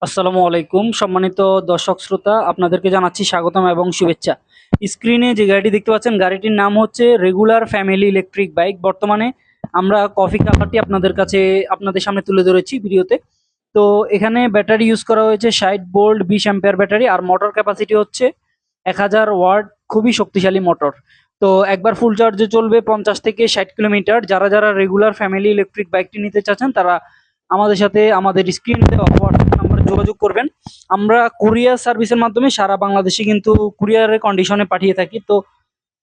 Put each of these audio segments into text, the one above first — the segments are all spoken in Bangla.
আসসালামু আলাইকুম সম্মানিত দর্শক শ্রোতা, আপনাদেরকে জানাচ্ছি স্বাগতম এবং শুভেচ্ছা। স্ক্রিনে যে গাড়িটি দেখতে পাচ্ছেন, গাড়িটির নাম হচ্ছে রেগুলার ফ্যামিলি ইলেকট্রিক বাইক। বর্তমানে আমরা কফি কালারটি আপনাদের সামনে তুলে ধরেছি ভিডিওতে। তো এখানে ব্যাটারি ইউজ করা হয়েছে 60 ভোল্ট 20 অ্যাম্পিয়ার ব্যাটারি, আর মোটর ক্যাপাসিটি হচ্ছে 1000 ওয়াট, খুবই শক্তিশালী মোটর। তো একবার ফুল চার্জে চলবে 50 থেকে 60 কিলোমিটার। যারা যারা রেগুলার ফ্যামিলি ইলেকট্রিক বাইকটি নিতে চাচ্ছেন তারা আমাদের সাথে আমাদের স্ক্রিনে দেওয়া হোয়াটসঅ্যাপ নাম্বারে যোগাযোগ করবেন। আমরা কুরিয়ার সার্ভিসের মাধ্যমে সারা বাংলাদেশে কিন্তু কুরিয়ারের কন্ডিশনে পাঠিয়ে থাকি। তো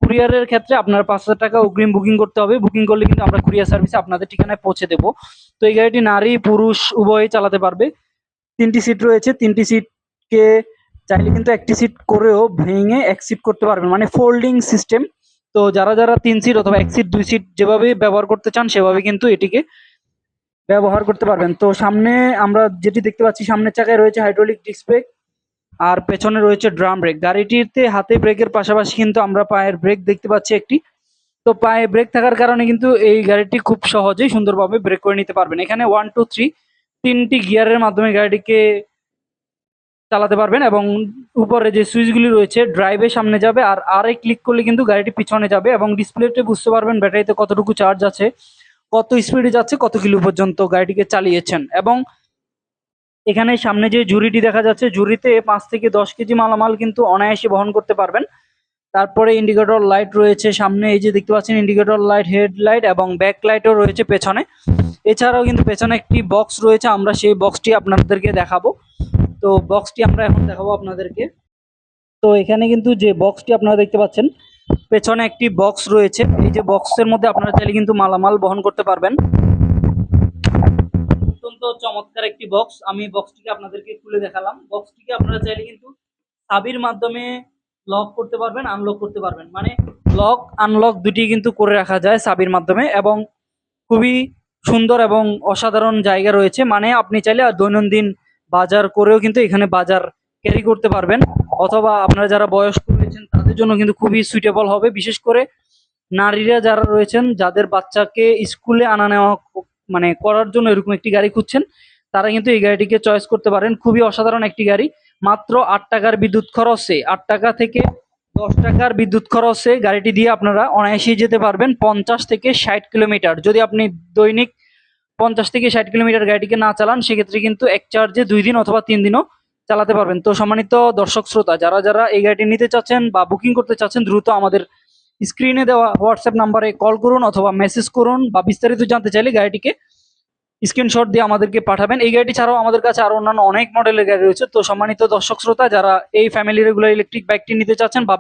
কুরিয়ারের ক্ষেত্রে আপনার 5,000 টাকা অগ্রিম বুকিং করতে হবে। বুকিং করলে কিন্তু আমরা কুরিয়ার সার্ভিসে আপনাদের ঠিকানায় পৌঁছে দেবো। তো এই গাড়িটি নারী পুরুষ উভয়ই চালাতে পারবে। 3টি সিট রয়েছে, 3টি সিটকে চাইলে কিন্তু একটি সিট করেও ভেঙে এক সিট করতে পারবেন, মানে ফোল্ডিং সিস্টেম। তো যারা যারা 3 সিট অথবা 1 সিট 2 সিট যেভাবে ব্যবহার করতে চান সেভাবে কিন্তু এটিকে ব্যবহার করতে পারবেন। তো সামনে আমরা যেটি দেখতে পাচ্ছি, সামনের চাকায় রয়েছে হাইড্রোলিক ডিস্ক ব্রেক আর পেছনে রয়েছে ড্রাম ব্রেক। গাড়িটিতে হাতে ব্রেকের পাশাপাশি কিন্তু আমরা পায়ের ব্রেক দেখতে পাচ্ছি একটি। তো পায়ে ব্রেক থাকার কারণে কিন্তু এই গাড়িটি খুব সহজেই সুন্দরভাবে ব্রেক করে নিতে পারবেন। এখানে 1 2 3 3টি গিয়ারের মাধ্যমে গাড়িটিকে চালাতে পারবেন, এবং উপরে যে সুইচগুলি রয়েছে ড্রাইভের সামনে যাবে, আর ক্লিক করলে কিন্তু গাড়িটি পিছনে যাবে, এবং ডিসপ্লেতে বুঝতে পারবেন ব্যাটারিতে কতটুকু চার্জ আছে, কত স্পিডে যাচ্ছে, কত কিলো পর্যন্ত গাড়িটিকে চালিয়েছেন। এবং এখানে সামনে যে ঝুড়িটি দেখা যাচ্ছে, ঝুড়িতে 5 থেকে 10 কেজি মালামাল কিন্তু অনায়াসে বহন করতে পারবেন। তারপরে ইন্ডিকেটর লাইট রয়েছে সামনে, এই যে দেখতে পাচ্ছেন ইন্ডিকেটর লাইট, হেডলাইট এবং ব্যাক লাইটও রয়েছে পেছনে। এছাড়াও কিন্তু পেছনে একটি বক্স রয়েছে, আমরা সেই বক্সটি আপনাদেরকে দেখাবো। তো বক্সটি আমরা এখন দেখাবো আপনাদেরকে। তো এখানে কিন্তু যে বক্সটি আপনারা দেখতে পাচ্ছেন, পেছনে একটি বক্স রয়েছে। এই যে বক্সের মধ্যে আপনারা চাইলে কিন্তু মালামাল বহন করতে পারবেন। অত্যন্ত চমৎকার একটি বক্স। আমি বক্সটিকে আপনাদেরকে খুলে দেখালাম। বক্সটিকে আপনারা চাইলে কিন্তু চাবির মাধ্যমে লক করতে পারবেন, আনলক করতে পারবেন, মানে লক আনলক দুটি কিন্তু করে রাখা যায় চাবির মাধ্যমে। এবং খুবই সুন্দর এবং অসাধারণ জায়গা রয়েছে, মানে আপনি চাইলে দৈনন্দিন বাজার করেও কিন্তু এখানে বাজার ক্যারি করতে পারবেন। অথবা আপনারা যারা বয়স্ক রয়েছেন তাদের জন্য কিন্তু খুবই সুইটেবল হবে, বিশেষ করে নারীরা যারা রয়েছেন, যাদের বাচ্চাকে স্কুলে আনা নেওয়া মানে করার জন্য এরকম একটি গাড়ি খুঁজছেন, তারা কিন্তু এই গাড়িটিকে চয়েস করতে পারেন। খুবই অসাধারণ একটি গাড়ি। মাত্র 8 টাকার বিদ্যুৎ খরচে, 8 টাকা থেকে 10 টাকার বিদ্যুৎ খরচে গাড়িটি দিয়ে আপনারা অনায়াসেই যেতে পারবেন 50 থেকে 60 কিলোমিটার। যদি আপনি দৈনিক 50 থেকে 60 কিলোমিটার গাড়িটিকে না চালান, সেক্ষেত্রে কিন্তু এক চার্জে 2 দিন অথবা 3 দিনও চালাতে পারবেন। তো সম্মানিত দর্শক শ্রোতা, যারা যারা এই গাড়িটি নিতে চাচ্ছেন বা বুকিং করতে চাচ্ছেন, দ্রুত আমাদের স্ক্রিনে দেওয়া হোয়াটসঅ্যাপ নাম্বারে কল করুন অথবা মেসেজ করুন, বা বিস্তারিত জানতে চাইলে গাড়িটিকে স্ক্রিনশট দিয়ে আমাদেরকে পাঠাবেন। এই গাড়িটি ছাড়াও আমাদের কাছে আরো অন্যান্য অনেক মডেলের গাড়ি রয়েছে। তো সম্মানিত দর্শক শ্রোতা, যারা এই ফ্যামিলি রেগুলার ইলেকট্রিক বাইকটি নিতে চাচ্ছেন বা